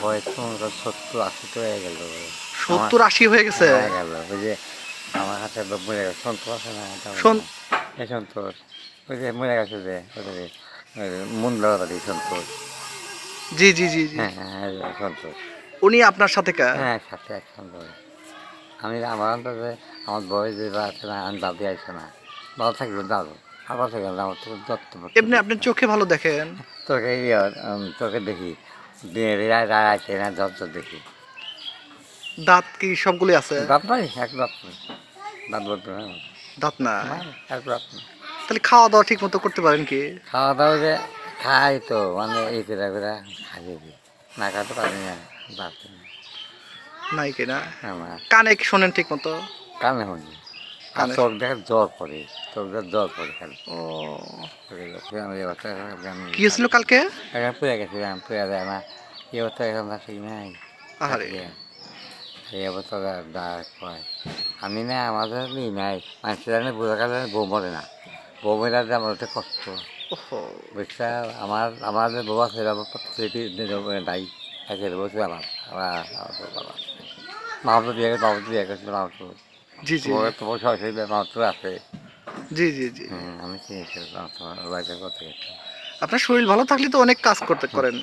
বয়স 70-80 তো হয়ে গেল। 70-80 হয়ে গেছে হয়ে গেল। ওই যে আমার হাতে মরে গেছে সন্তোষ আছে না, এই সন্তোষ ওই যে মরে গেছে যে মুন্দাবাড়ি সন্তোষ। জি জি জি জি। হ্যাঁ হ্যাঁ সন্তোষ। উনি আপনার সাথে হ্যাঁ সাথে একসঙ্গে। আমি আমার অন্তরে আমার বয়স যে আছে না, আমি দাদি আসে না, ভালো থাকবে দাদু আবার থাকবে আমার তো যত্ন। এমনি আপনি চোখে ভালো দেখেন? তোকে তোকে দেখি রায় আসে না, যত দেখি। দাঁত কি সবগুলি আছে? দাঁত নাই, এক দাঁত নেই, দাঁত বলতে না, দাঁত না? এক দাঁত নেই। তাহলে খাওয়া দাওয়া ঠিক মতো করতে পারেন কি? খাওয়া দাওয়া যে খাই তো মানে এই করে করে খাইয়ে দিই, না খাতে পারি না, দাঁত নাই কিনা? আমার কানে কি শোনেন ঠিক মতো? কানে হয়নি, আর চোখ দেখে জ্বর পড়ে, চোখ দেখে জ্বর পড়ে খালি। ও আমি কি হয়েছিল কালকে? এখন পুড়ে গেছিলাম, পুড়ে যায় না, এই অবস্থা এখন ঠিক নাই। আহারে এই অবস্থা কয় আমি না, আমাদের নাই মানুষের বোঝা গেলে বউ মরে না, বউ মরে আমার ওটা কষ্ট বুঝছা। আমাদের বউ আছে নাই, একে বলছে আমার বাবা মাহতো দিয়ে গেছে, বাবা দিয়ে গেছে, মাহতো জি জি তোমার সরাসরি মাহতো আছে। জি জি জি। আমি চিনেছি বাড়িতে করতে গেছি। আপনার শরীর ভালো থাকলে তো অনেক কাজ করতে করেন।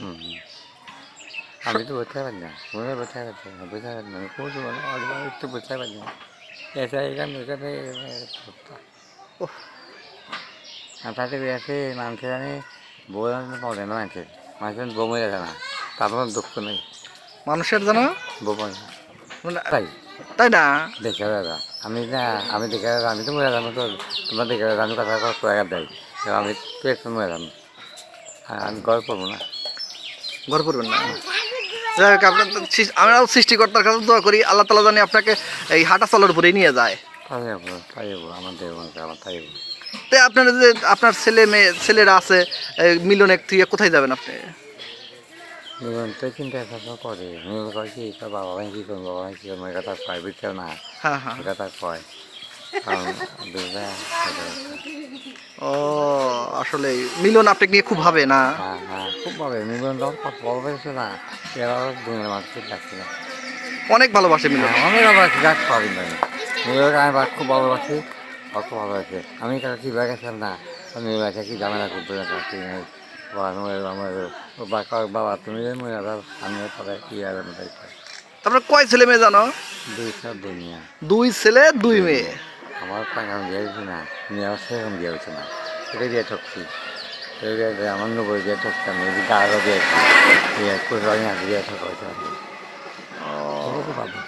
আমি তো বলতে পারি না, মনে বলতে পারছি না, বুঝতে পারি না, করবো না, একটু বুঝতে পারি না, এটা এখানে এখানে তাতে আছে মানুষের জানি বউ পড়ে না, মানুষের বউ মরে যায় না, তারপর দুঃখ নেই মানুষের জানো বউ মরে না। তাই তাই না? দেখে দাদা আমি না, আমি দেখে আমি তো মরে যাবো, তো তোমরা দেখে আমি কথা প্রয়াঘাত দেয়, আমি তো একটু মরে যাবো, আমি গল্প করবো না, ঘর করবেন না। যাই হোক, আপনার আমরাও সৃষ্টিকর্তার কাছে দোয়া করি আল্লাহ তাআলা জানি আপনাকে এই হাঁটা চলার উপরেই নিয়ে যায়। তাই যাবো, তাই যাবো, আমার দেব আমার তাই যাবো। তো আপনার যে আপনার ছেলে মেয়ে ছেলেরা আছে, মিলনে থেকে কোথায় যাবেন আপনি? মিলন তো চিন্তা ভাবনা করে, মিলন করে কি বাবা ভাই কী করবো, বাবা ভাই কী করবো, এটা তার কয় বুঝতে না, হ্যাঁ হ্যাঁ। এটা তার কয় কারণ ও আসলে মিলন আপনাকে নিয়ে খুব ভাবে না? হ্যাঁ হ্যাঁ খুব ভাবে মিলন যখন কত বড় হয়েছে না, এরা দুনিয়ার মানুষের ডাকছে না, অনেক ভালোবাসে মিলন। অনেক ভালোবাসি, ডাক পাবি না মিলনকে আমি খুব ভালোবাসি, অত ভালোবাসে। আমি তাকে কী গেছিলাম না, আমি কি ঝামেলা করতে বাবা তুমি মনে আমি তাদের কি আর আপনার কয় ছেলে মেয়ে জানো? দুনিয়া 2 ছেলে 2 মেয়ে। আমার টাকা আমি দিয়ে দিচ্ছি না, মেয়ে আসছে এখন দিয়ে হচ্ছে না, এটা দিয়ে ঠকছি, আমার 90 দিয়ে ঠকছি, আমি আরও দিয়েছি, দিয়ে ঠকা হয়েছে পাবো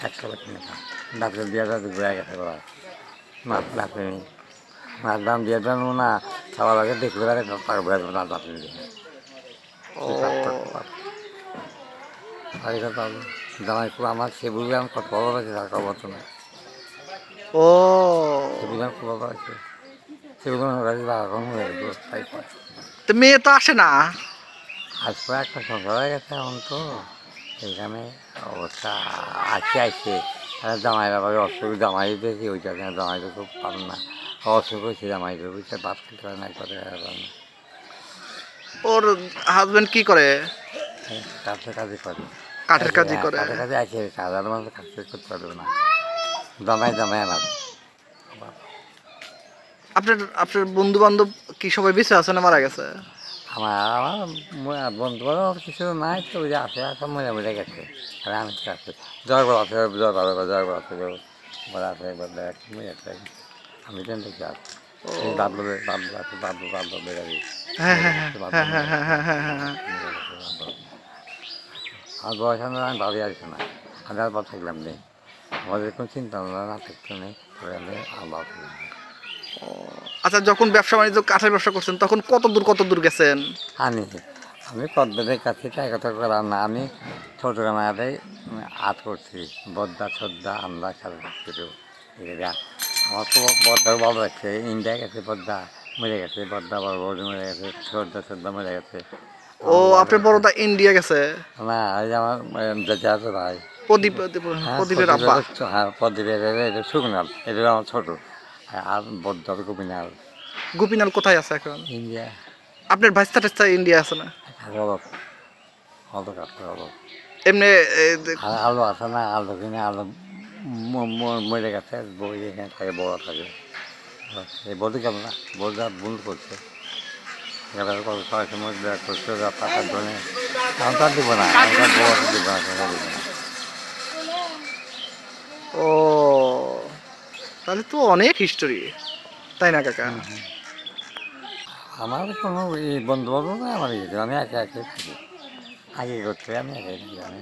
100 লাখ টাকা ডাক্তার দিয়ে ঘুরে গেছে বাবা, মাছ ডাক্তার মাছ দাম দিয়ে দেন না, সবার আগে দেখলে টাকা ঘুরে দেবো না, ডাক্তার দিয়ে জামাই খুব আমার সে বুঝলে আমি কত ভালো আছে, তার খবর তো না। ও সে বুঝলে খুব ভালো আছে, সে বুঝলে তো মেয়ে তো আসে না? আসলে একটা সংসার হয়ে গেছে এখন তো, এইখানে অবস্থা আসছে জামাই বাবার অসুখ, জামাই দেখি ওই জায়গায় জামাই তো খুব পাবেন না, অসুখ হয়েছে জামাই বুঝতে ভাত খেতে পারে না, করে না। ওর হাজবেন্ড কি করে? কাঠের কাজে করে, কাঠের কাজই করে? কাঠের কাজে আছে, সাধারণ মানুষ কাজ করতে পারবে না, জামাই জামাই আমার। আপনার আপনার বন্ধু বান্ধব কি সবাই বেঁচে আছে না মারা গেছে? আমার বন্ধু বান্ধব কিছু নাই তো, ওই যে আছে সব মরে মরে গেছে, আর আমি তো আছে জ্বর বড় আছে, জ্বর ভালো জ্বর বড় আছে, বড় আছে মরে আছে, আমি তো দেখি আর বাদল বাদল আছে, বাদল বাদল বেড়াবি আমার বয়স আমি ভাবি আসছে না, আমি আর ভাব থাকলাম নেই, আমাদের কোনো চিন্তা ভাবনা না থাকতে নেই, আমি আর ভাব থাকলাম নেই। আচ্ছা, যখন ব্যবসা বাণিজ্য কাঠের ব্যবসা করছেন তখন কত দূর গেছেন? আমি পদ্মাদের কাছে কথা করার না, আমি ছোটো কানাতে আর্ট করছি, বদ্দা শ্রদ্ধা আমরা সারা আমার তো বদ্দার ভালো লাগছে, ইন্ডিয়া গেছে বদ্দা মরে গেছে, বদ্দা বড় বড় মরে গেছে, শ্রদ্ধা মরে গেছে। ও আপনার বড়দা ইন্ডিয়া গেছে? না এই যে আমার যা আছে ভাই প্রদীপের আব্বা। হ্যাঁ প্রদীপের সুখনাথ, এটা আমার ছোটো, আর বদ্দার গোপীনাথ গোপীনাল কোথায় আছে এখন? ইন্ডিয়া আপনার ভাইস্তা টাস্তা ইন্ডিয়া আছে না? অলপ অত কাছে অলপ এমনি আর আলু আছে না, আলু কিনে আলু মরে গেছে, বই এখানে থাকে, বড় থাকে। এই বলতে গেল না, বলতে বন্ধ করছে, এবার কত ছয় সময় করছে টাকার জন্য। আমি তো আর দিব না, আমি তো বড় দিব না, টাকা দিব না। ও তাহলে তো অনেক হিস্টোরি, তাই না কাকা? আমার কোনো এই বন্ধু বান্ধব না, আমার আমি একে একে থাকি, আগে করতে আমি একে থাকি।